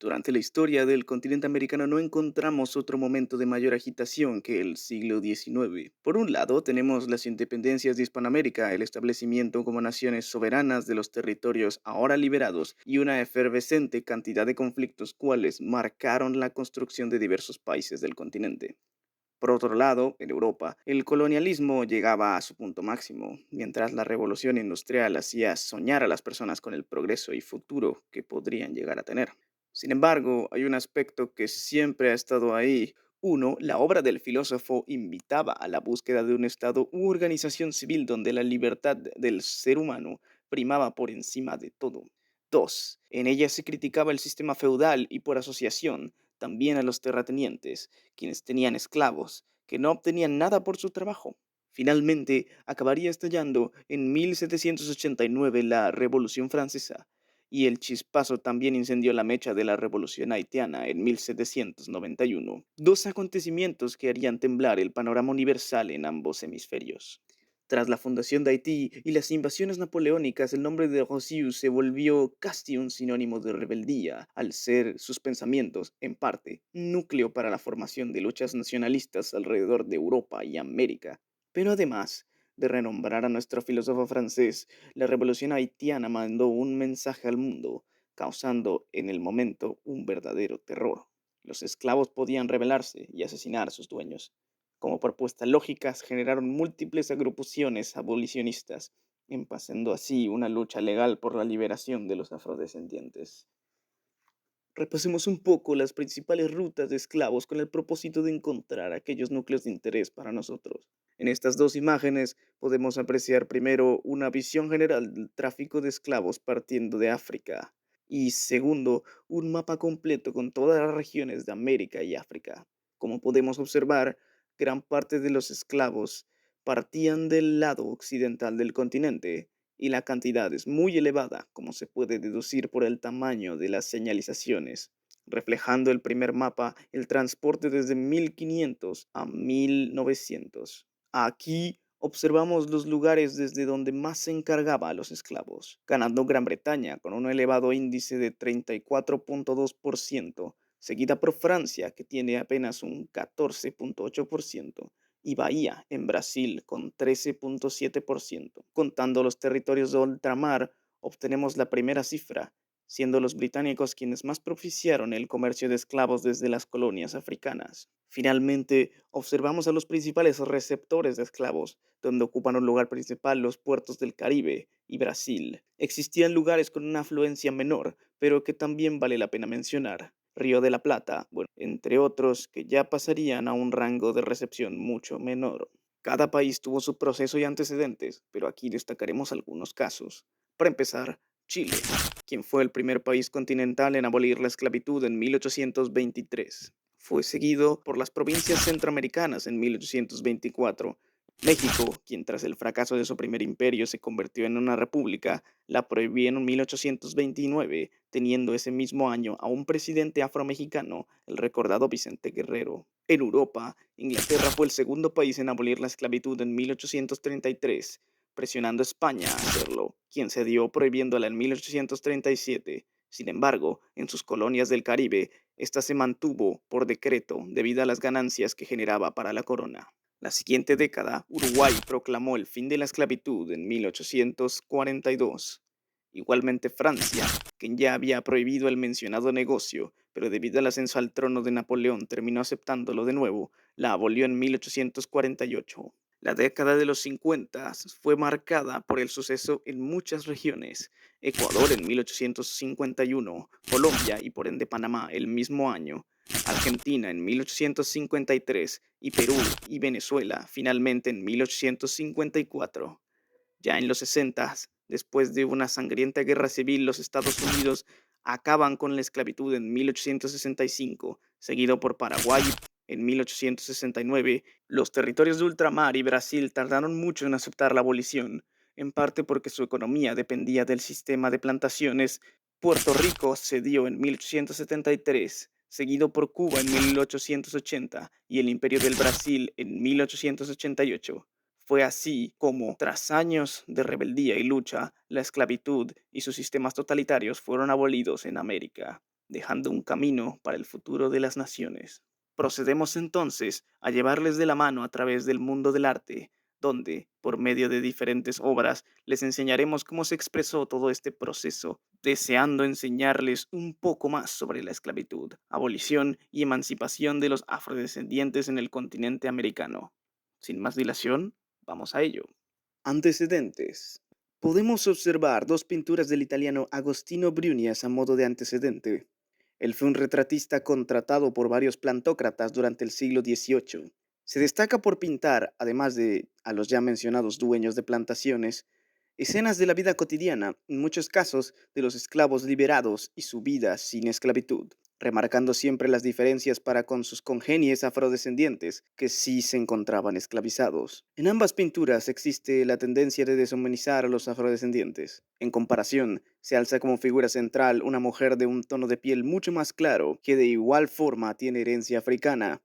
Durante la historia del continente americano no encontramos otro momento de mayor agitación que el siglo XIX. Por un lado, tenemos las independencias de Hispanoamérica, el establecimiento como naciones soberanas de los territorios ahora liberados y una efervescente cantidad de conflictos cuales marcaron la construcción de diversos países del continente. Por otro lado, en Europa, el colonialismo llegaba a su punto máximo, mientras la revolución industrial hacía soñar a las personas con el progreso y futuro que podrían llegar a tener. Sin embargo, hay un aspecto que siempre ha estado ahí. Uno, la obra del filósofo invitaba a la búsqueda de un Estado u organización civil donde la libertad del ser humano primaba por encima de todo. Dos, en ella se criticaba el sistema feudal y por asociación también a los terratenientes, quienes tenían esclavos, que no obtenían nada por su trabajo. Finalmente, acabaría estallando en 1789 la Revolución Francesa, y el chispazo también incendió la mecha de la Revolución Haitiana en 1791, dos acontecimientos que harían temblar el panorama universal en ambos hemisferios. Tras la fundación de Haití y las invasiones napoleónicas, el nombre de Rossiu se volvió casi un sinónimo de rebeldía, al ser sus pensamientos, en parte, núcleo para la formación de luchas nacionalistas alrededor de Europa y América. Pero además de renombrar a nuestro filósofo francés, la revolución haitiana mandó un mensaje al mundo, causando en el momento un verdadero terror. Los esclavos podían rebelarse y asesinar a sus dueños. Como propuestas lógicas generaron múltiples agrupaciones abolicionistas, empezando así una lucha legal por la liberación de los afrodescendientes. Repasemos un poco las principales rutas de esclavos con el propósito de encontrar aquellos núcleos de interés para nosotros. En estas dos imágenes podemos apreciar primero una visión general del tráfico de esclavos partiendo de África y segundo, un mapa completo con todas las regiones de América y África. Como podemos observar, gran parte de los esclavos partían del lado occidental del continente y la cantidad es muy elevada, como se puede deducir por el tamaño de las señalizaciones, reflejando el primer mapa el transporte desde 1500 a 1900. Aquí observamos los lugares desde donde más se encargaba a los esclavos, ganando Gran Bretaña con un elevado índice de 34,2%, seguida por Francia, que tiene apenas un 14,8%, y Bahía en Brasil con 13,7%. Contando los territorios de ultramar, obtenemos la primera cifra, siendo los británicos quienes más propiciaron el comercio de esclavos desde las colonias africanas. Finalmente, observamos a los principales receptores de esclavos, donde ocupan un lugar principal los puertos del Caribe y Brasil. Existían lugares con una afluencia menor, pero que también vale la pena mencionar. Río de la Plata, bueno, entre otros que ya pasarían a un rango de recepción mucho menor. Cada país tuvo su proceso y antecedentes, pero aquí destacaremos algunos casos. Para empezar, Chile, quien fue el primer país continental en abolir la esclavitud en 1823. Fue seguido por las provincias centroamericanas en 1824. México, quien tras el fracaso de su primer imperio se convirtió en una república, la prohibió en 1829, teniendo ese mismo año a un presidente afromexicano, el recordado Vicente Guerrero. En Europa, Inglaterra fue el segundo país en abolir la esclavitud en 1833, presionando a España a hacerlo, quien cedió prohibiéndola en 1837. Sin embargo, en sus colonias del Caribe, esta se mantuvo por decreto debido a las ganancias que generaba para la corona. La siguiente década, Uruguay proclamó el fin de la esclavitud en 1842. Igualmente Francia, quien ya había prohibido el mencionado negocio, pero debido al ascenso al trono de Napoleón terminó aceptándolo de nuevo, la abolió en 1848. La década de los 50 fue marcada por el suceso en muchas regiones. Ecuador en 1851, Colombia y por ende Panamá el mismo año, Argentina en 1853 y Perú y Venezuela finalmente en 1854. Ya en los 60, después de una sangrienta guerra civil, los Estados Unidos acaban con la esclavitud en 1865, seguido por Paraguay en 1869. Los territorios de ultramar y Brasil tardaron mucho en aceptar la abolición, en parte porque su economía dependía del sistema de plantaciones. Puerto Rico cedió en 1873, seguido por Cuba en 1880 y el Imperio del Brasil en 1888. Fue así como, tras años de rebeldía y lucha, la esclavitud y sus sistemas totalitarios fueron abolidos en América. dejando un camino para el futuro de las naciones. Procedemos entonces a llevarles de la mano a través del mundo del arte, donde, por medio de diferentes obras, les enseñaremos cómo se expresó todo este proceso, deseando enseñarles un poco más sobre la esclavitud, abolición y emancipación de los afrodescendientes en el continente americano. Sin más dilación, vamos a ello. Antecedentes. Podemos observar dos pinturas del italiano Agostino Brunias a modo de antecedente. Él fue un retratista contratado por varios plantócratas durante el siglo XVIII. Se destaca por pintar, además de a los ya mencionados dueños de plantaciones, escenas de la vida cotidiana, en muchos casos de los esclavos liberados y su vida sin esclavitud, remarcando siempre las diferencias para con sus congéneres afrodescendientes, que sí se encontraban esclavizados. En ambas pinturas existe la tendencia de deshumanizar a los afrodescendientes. En comparación, se alza como figura central una mujer de un tono de piel mucho más claro, que de igual forma tiene herencia africana.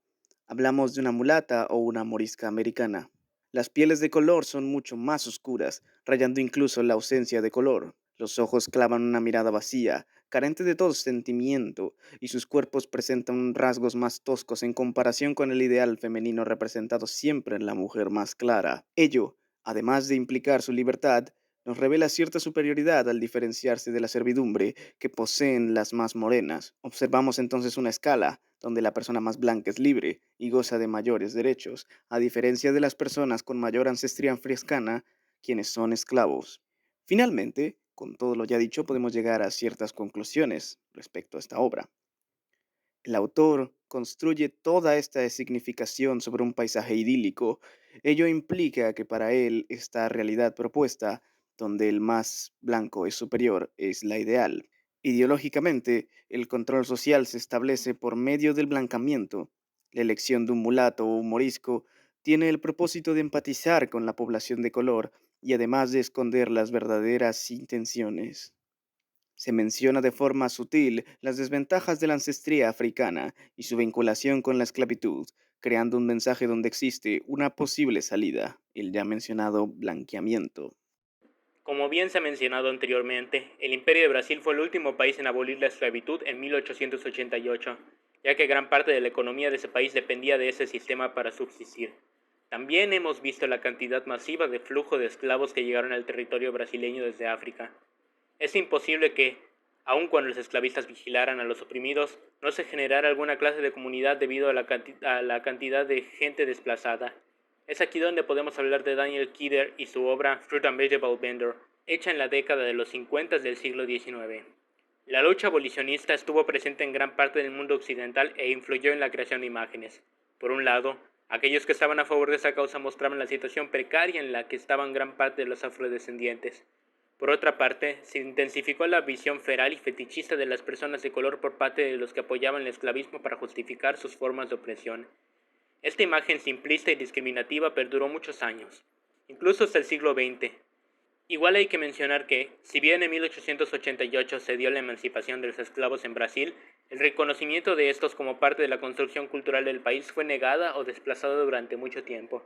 Hablamos de una mulata o una morisca americana. Las pieles de color son mucho más oscuras, rayando incluso la ausencia de color. Los ojos clavan una mirada vacía, carente de todo sentimiento, y sus cuerpos presentan rasgos más toscos en comparación con el ideal femenino representado siempre en la mujer más clara. Ello, además de implicar su libertad, nos revela cierta superioridad al diferenciarse de la servidumbre que poseen las más morenas. Observamos entonces una escala donde la persona más blanca es libre y goza de mayores derechos, a diferencia de las personas con mayor ancestría africana, quienes son esclavos. Finalmente, con todo lo ya dicho, podemos llegar a ciertas conclusiones respecto a esta obra. El autor construye toda esta significación sobre un paisaje idílico. Ello implica que para él esta realidad propuesta, donde el más blanco es superior, es la ideal. Ideológicamente, el control social se establece por medio del blancamiento. La elección de un mulato o un morisco tiene el propósito de empatizar con la población de color y además de esconder las verdaderas intenciones. Se menciona de forma sutil las desventajas de la ancestría africana y su vinculación con la esclavitud, creando un mensaje donde existe una posible salida, el ya mencionado blanqueamiento. Como bien se ha mencionado anteriormente, el Imperio de Brasil fue el último país en abolir la esclavitud en 1888, ya que gran parte de la economía de ese país dependía de ese sistema para subsistir. También hemos visto la cantidad masiva de flujo de esclavos que llegaron al territorio brasileño desde África. Es imposible que, aun cuando los esclavistas vigilaran a los oprimidos, no se generara alguna clase de comunidad debido a la cantidad de gente desplazada. Es aquí donde podemos hablar de Daniel Kidder y su obra Fruit and Vegetable Vendor, hecha en la década de los 50 del siglo XIX. La lucha abolicionista estuvo presente en gran parte del mundo occidental e influyó en la creación de imágenes. Por un lado, aquellos que estaban a favor de esa causa mostraban la situación precaria en la que estaban gran parte de los afrodescendientes. Por otra parte, se intensificó la visión feral y fetichista de las personas de color por parte de los que apoyaban el esclavismo para justificar sus formas de opresión. Esta imagen simplista y discriminativa perduró muchos años, incluso hasta el siglo XX. Igual hay que mencionar que, si bien en 1888 se dio la emancipación de los esclavos en Brasil, el reconocimiento de estos como parte de la construcción cultural del país fue negada o desplazada durante mucho tiempo.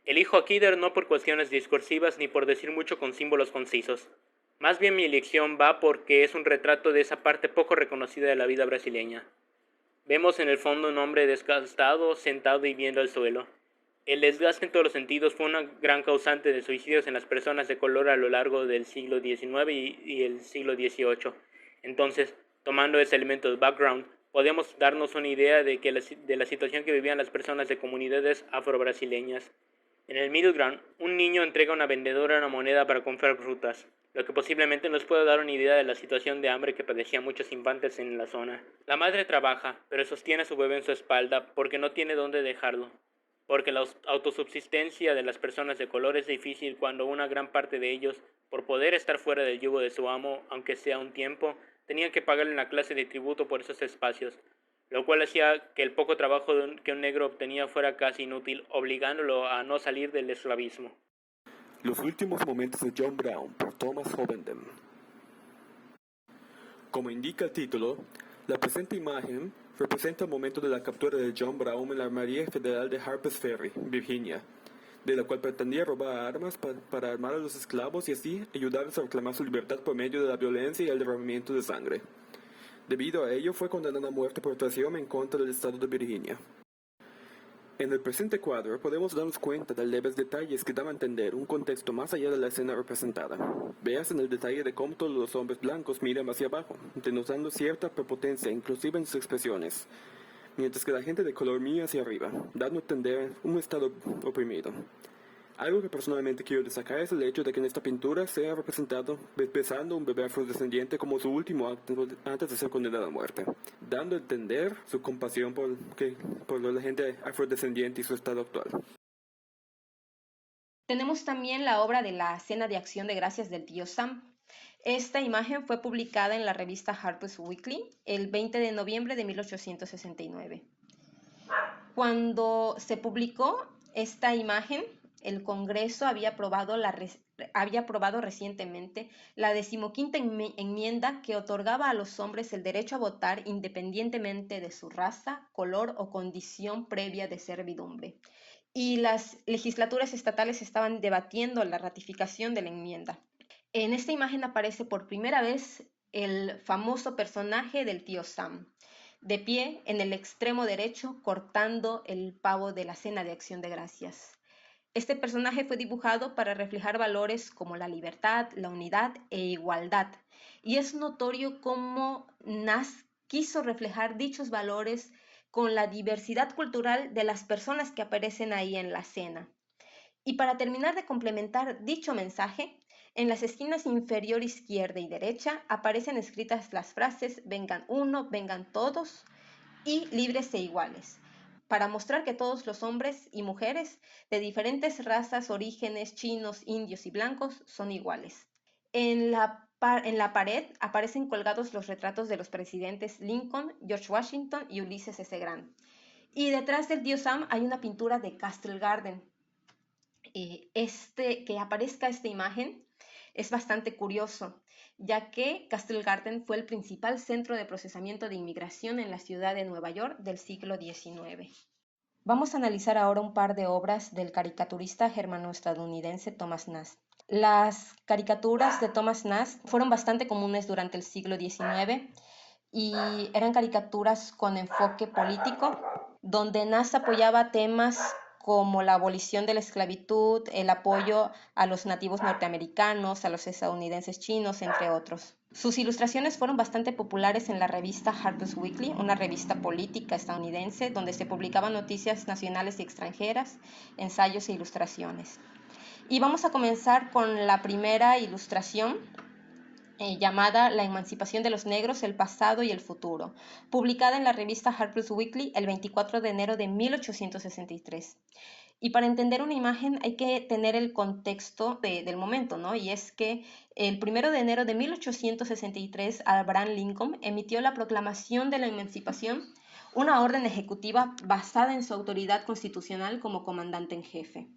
Elijo a Kidder no por cuestiones discursivas ni por decir mucho con símbolos concisos. Más bien mi elección va porque es un retrato de esa parte poco reconocida de la vida brasileña. Vemos en el fondo un hombre desgastado, sentado y viendo al suelo. El desgaste en todos los sentidos fue una gran causante de suicidios en las personas de color a lo largo del siglo XIX y el siglo XVIII. Entonces, tomando ese elemento de background, podemos darnos una idea de la situación que vivían las personas de comunidades afrobrasileñas. En el middle ground, un niño entrega a una vendedora una moneda para comprar frutas, lo que posiblemente nos pueda dar una idea de la situación de hambre que padecían muchos infantes en la zona. La madre trabaja, pero sostiene a su bebé en su espalda porque no tiene dónde dejarlo, porque la autosubsistencia de las personas de color es difícil cuando una gran parte de ellos, por poder estar fuera del yugo de su amo, aunque sea un tiempo, tenían que pagarle una clase de tributo por esos espacios, lo cual hacía que el poco trabajo que un negro obtenía fuera casi inútil, obligándolo a no salir del esclavismo. Los últimos momentos de John Brown por Thomas Hovenden. Como indica el título, la presente imagen representa el momento de la captura de John Brown en la Armería Federal de Harpers Ferry, Virginia, de la cual pretendía robar armas para armar a los esclavos y así ayudarles a reclamar su libertad por medio de la violencia y el derramamiento de sangre. Debido a ello, fue condenado a muerte por traición en contra del estado de Virginia. En el presente cuadro podemos darnos cuenta de leves detalles que dan a entender un contexto más allá de la escena representada. Veas en el detalle de cómo todos los hombres blancos miran hacia abajo, denotando cierta prepotencia inclusive en sus expresiones, mientras que la gente de color mira hacia arriba, dando a entender un estado oprimido. Algo que personalmente quiero destacar es el hecho de que en esta pintura sea representado besando a un bebé afrodescendiente como su último acto antes de ser condenado a muerte, dando a entender su compasión por la gente afrodescendiente y su estado actual. Tenemos también la obra de la Cena de Acción de Gracias del tío Sam. Esta imagen fue publicada en la revista Harper's Weekly el 20 de noviembre de 1869. Cuando se publicó esta imagen, el Congreso había aprobado recientemente la 15ª enmienda que otorgaba a los hombres el derecho a votar independientemente de su raza, color o condición previa de servidumbre. Y las legislaturas estatales estaban debatiendo la ratificación de la enmienda. En esta imagen aparece por primera vez el famoso personaje del tío Sam, de pie en el extremo derecho cortando el pavo de la Cena de Acción de Gracias. Este personaje fue dibujado para reflejar valores como la libertad, la unidad e igualdad, y es notorio cómo Nas quiso reflejar dichos valores con la diversidad cultural de las personas que aparecen ahí en la escena. Y para terminar de complementar dicho mensaje, en las esquinas inferior izquierda y derecha aparecen escritas las frases vengan uno, vengan todos y libres e iguales, para mostrar que todos los hombres y mujeres de diferentes razas, orígenes, chinos, indios y blancos son iguales. En la pared aparecen colgados los retratos de los presidentes Lincoln, George Washington y Ulysses S. Grant. Y detrás del tío Sam hay una pintura de Castle Garden. Que aparezca esta imagen es bastante curioso, ya que Castle Garden fue el principal centro de procesamiento de inmigración en la ciudad de Nueva York del siglo XIX. Vamos a analizar ahora un par de obras del caricaturista germano-estadounidense Thomas Nast. Las caricaturas de Thomas Nast fueron bastante comunes durante el siglo XIX y eran caricaturas con enfoque político, donde Nast apoyaba temas como la abolición de la esclavitud, el apoyo a los nativos norteamericanos, a los estadounidenses chinos, entre otros. Sus ilustraciones fueron bastante populares en la revista Harper's Weekly, una revista política estadounidense donde se publicaban noticias nacionales y extranjeras, ensayos e ilustraciones. Y vamos a comenzar con la primera ilustración, llamada La emancipación de los negros, el pasado y el futuro, publicada en la revista Harper's Weekly el 24 de enero de 1863. Y para entender una imagen hay que tener el contexto del momento, ¿no? Y es que el 1 de enero de 1863 Abraham Lincoln emitió la Proclamación de la Emancipación, una orden ejecutiva basada en su autoridad constitucional como comandante en jefe.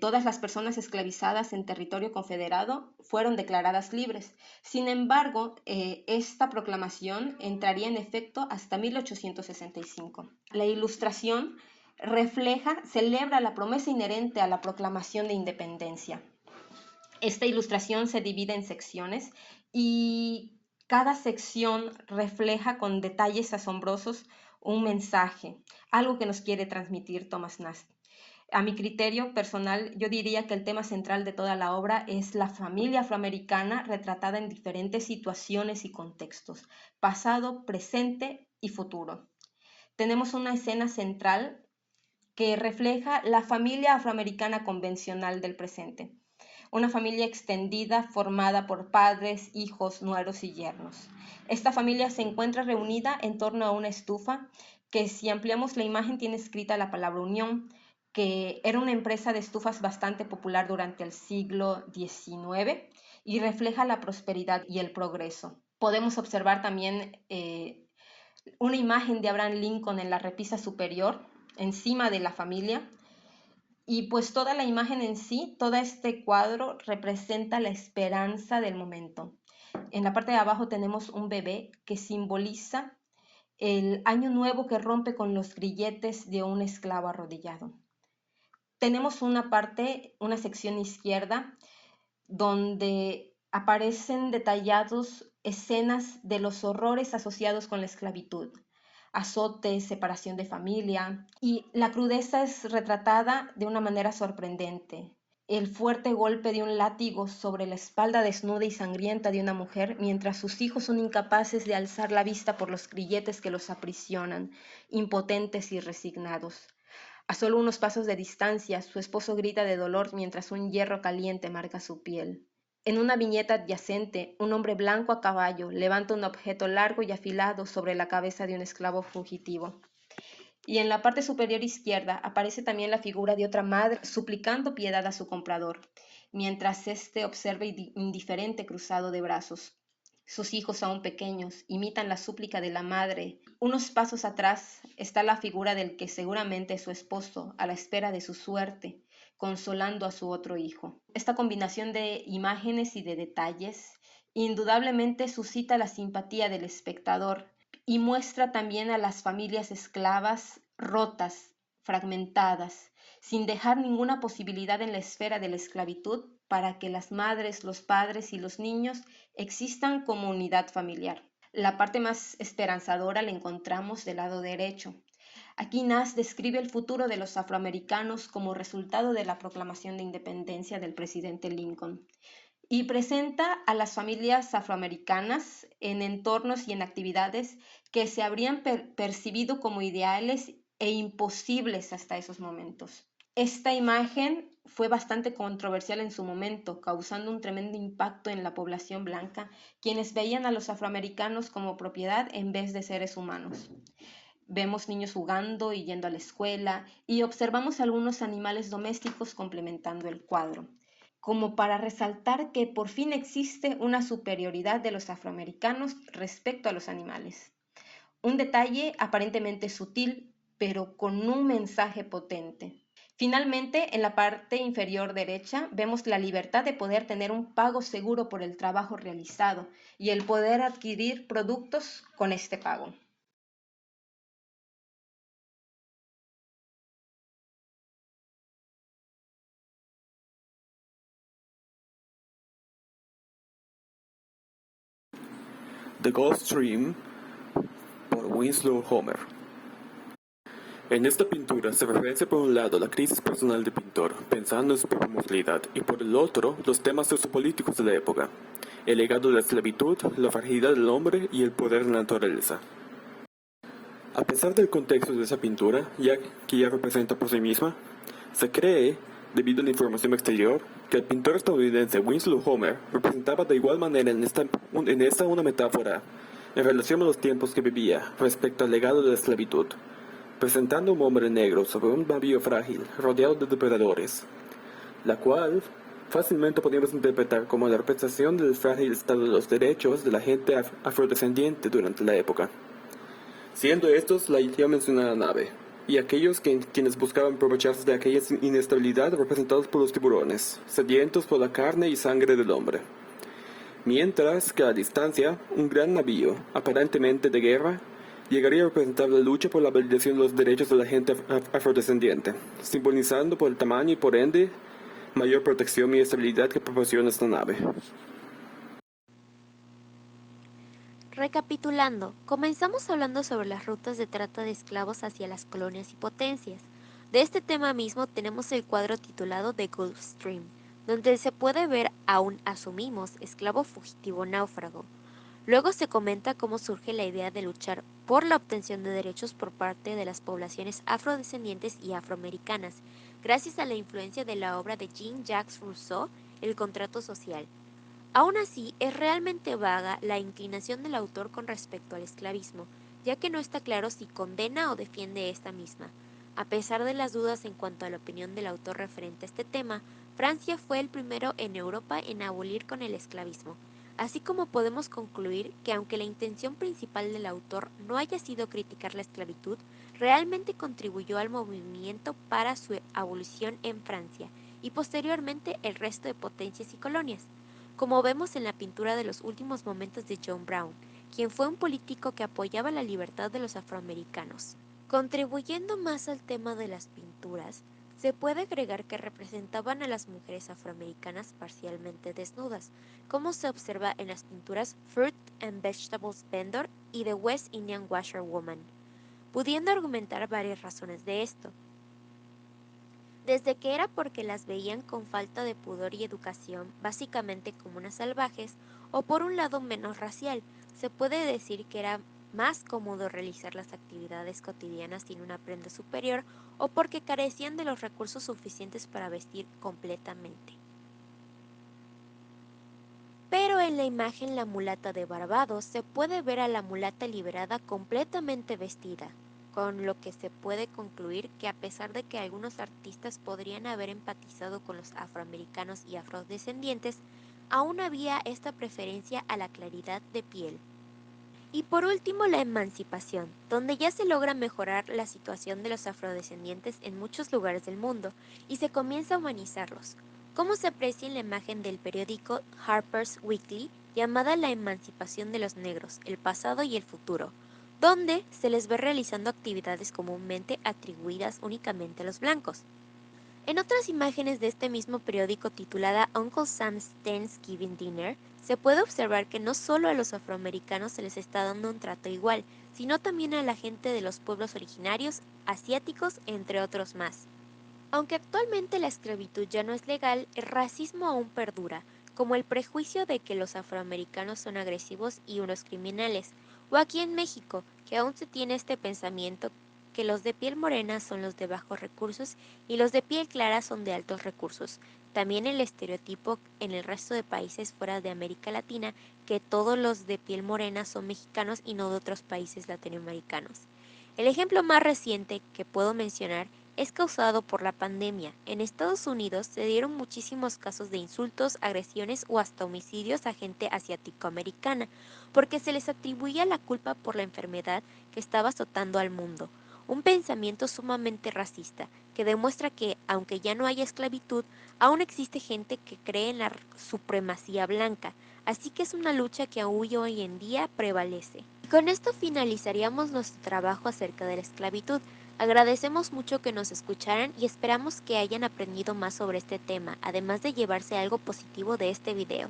Todas las personas esclavizadas en territorio confederado fueron declaradas libres. Sin embargo, esta proclamación entraría en efecto hasta 1865. La ilustración celebra la promesa inherente a la proclamación de independencia. Esta ilustración se divide en secciones y cada sección refleja con detalles asombrosos un mensaje, algo que nos quiere transmitir Thomas Nast. A mi criterio personal, yo diría que el tema central de toda la obra es la familia afroamericana retratada en diferentes situaciones y contextos, pasado, presente y futuro. Tenemos una escena central que refleja la familia afroamericana convencional del presente, una familia extendida formada por padres, hijos, nueros y yernos. Esta familia se encuentra reunida en torno a una estufa que, si ampliamos la imagen, tiene escrita la palabra unión, que era una empresa de estufas bastante popular durante el siglo XIX y refleja la prosperidad y el progreso. Podemos observar también una imagen de Abraham Lincoln en la repisa superior, encima de la familia, y pues toda la imagen en sí, todo este cuadro representa la esperanza del momento. En la parte de abajo tenemos un bebé que simboliza el año nuevo que rompe con los grilletes de un esclavo arrodillado. Tenemos una sección izquierda, donde aparecen detallados escenas de los horrores asociados con la esclavitud, azotes, separación de familia, y la crudeza es retratada de una manera sorprendente. El fuerte golpe de un látigo sobre la espalda desnuda y sangrienta de una mujer mientras sus hijos son incapaces de alzar la vista por los grilletes que los aprisionan, impotentes y resignados. A solo unos pasos de distancia, su esposo grita de dolor mientras un hierro caliente marca su piel. En una viñeta adyacente, un hombre blanco a caballo levanta un objeto largo y afilado sobre la cabeza de un esclavo fugitivo. Y en la parte superior izquierda aparece también la figura de otra madre suplicando piedad a su comprador, mientras éste observa indiferente cruzado de brazos. Sus hijos aún pequeños imitan la súplica de la madre. Unos pasos atrás está la figura del que seguramente es su esposo, a la espera de su suerte, consolando a su otro hijo. Esta combinación de imágenes y de detalles indudablemente suscita la simpatía del espectador y muestra también a las familias esclavas rotas, fragmentadas, sin dejar ninguna posibilidad en la esfera de la esclavitud para que las madres, los padres y los niños existan como unidad familiar. La parte más esperanzadora la encontramos del lado derecho. Aquí Nas describe el futuro de los afroamericanos como resultado de la proclamación de independencia del presidente Lincoln y presenta a las familias afroamericanas en entornos y en actividades que se habrían percibido como ideales e imposibles hasta esos momentos. Esta imagen fue bastante controversial en su momento, causando un tremendo impacto en la población blanca, quienes veían a los afroamericanos como propiedad en vez de seres humanos. Vemos niños jugando y yendo a la escuela y observamos algunos animales domésticos complementando el cuadro, como para resaltar que por fin existe una superioridad de los afroamericanos respecto a los animales. Un detalle aparentemente sutil, pero con un mensaje potente. Finalmente, en la parte inferior derecha, vemos la libertad de poder tener un pago seguro por el trabajo realizado y el poder adquirir productos con este pago. The Gulf Stream por Winslow Homer. En esta pintura se referencia por un lado la crisis personal del pintor, pensando en su propia mortalidad, y por el otro los temas sociopolíticos de la época, el legado de la esclavitud, la fragilidad del hombre y el poder de la naturaleza. A pesar del contexto de esa pintura, que ya representa por sí misma, se cree, debido a la información exterior, que el pintor estadounidense Winslow Homer representaba de igual manera en esta una metáfora en relación a los tiempos que vivía respecto al legado de la esclavitud, presentando a un hombre negro sobre un navío frágil rodeado de depredadores, la cual fácilmente podríamos interpretar como la representación del frágil estado de los derechos de la gente afrodescendiente durante la época, siendo estos la ya mencionada nave, y aquellos quienes buscaban aprovecharse de aquella inestabilidad representados por los tiburones, sedientos por la carne y sangre del hombre. Mientras que a la distancia, un gran navío, aparentemente de guerra, llegaría a representar la lucha por la validación de los derechos de la gente afrodescendiente, simbolizando por el tamaño y por ende mayor protección y estabilidad que proporciona esta nave. Recapitulando, comenzamos hablando sobre las rutas de trata de esclavos hacia las colonias y potencias. De este tema mismo tenemos el cuadro titulado The Gulf Stream, donde se puede ver a un, asumimos, esclavo fugitivo náufrago. Luego se comenta cómo surge la idea de luchar por la obtención de derechos por parte de las poblaciones afrodescendientes y afroamericanas, gracias a la influencia de la obra de Jean-Jacques Rousseau, El contrato social. Aún así, es realmente vaga la inclinación del autor con respecto al esclavismo, ya que no está claro si condena o defiende esta misma. A pesar de las dudas en cuanto a la opinión del autor referente a este tema, Francia fue el primero en Europa en abolir con el esclavismo, así como podemos concluir que aunque la intención principal del autor no haya sido criticar la esclavitud, realmente contribuyó al movimiento para su abolición en Francia y posteriormente el resto de potencias y colonias, como vemos en la pintura de los últimos momentos de John Brown, quien fue un político que apoyaba la libertad de los afroamericanos. Contribuyendo más al tema de las pinturas, Se puede agregar que representaban a las mujeres afroamericanas parcialmente desnudas, como se observa en las pinturas Fruit and Vegetables Vendor y The West Indian Washerwoman, pudiendo argumentar varias razones de esto. Desde que era porque las veían con falta de pudor y educación, básicamente como unas salvajes, o por un lado menos racial, se puede decir que era más cómodo realizar las actividades cotidianas sin una prenda superior o porque carecían de los recursos suficientes para vestir completamente. Pero en la imagen La mulata de Barbados se puede ver a la mulata liberada completamente vestida, con lo que se puede concluir que a pesar de que algunos artistas podrían haber empatizado con los afroamericanos y afrodescendientes, aún había esta preferencia a la claridad de piel. Y por último, la emancipación, donde ya se logra mejorar la situación de los afrodescendientes en muchos lugares del mundo y se comienza a humanizarlos, como se aprecia en la imagen del periódico Harper's Weekly llamada La emancipación de los negros, el pasado y el futuro, donde se les ve realizando actividades comúnmente atribuidas únicamente a los blancos. En otras imágenes de este mismo periódico titulada Uncle Sam's Thanksgiving Dinner, se puede observar que no solo a los afroamericanos se les está dando un trato igual, sino también a la gente de los pueblos originarios, asiáticos, entre otros más. Aunque actualmente la esclavitud ya no es legal, el racismo aún perdura, como el prejuicio de que los afroamericanos son agresivos y unos criminales, o aquí en México, que aún se tiene este pensamiento que los de piel morena son los de bajos recursos y los de piel clara son de altos recursos. También el estereotipo en el resto de países fuera de América Latina que todos los de piel morena son mexicanos y no de otros países latinoamericanos. El ejemplo más reciente que puedo mencionar es causado por la pandemia. En Estados Unidos se dieron muchísimos casos de insultos, agresiones o hasta homicidios a gente asiático-americana, porque se les atribuía la culpa por la enfermedad que estaba azotando al mundo. Un pensamiento sumamente racista, que demuestra que, aunque ya no haya esclavitud, aún existe gente que cree en la supremacía blanca, así que es una lucha que aún hoy en día prevalece. Y con esto finalizaríamos nuestro trabajo acerca de la esclavitud. Agradecemos mucho que nos escucharan y esperamos que hayan aprendido más sobre este tema, además de llevarse algo positivo de este video.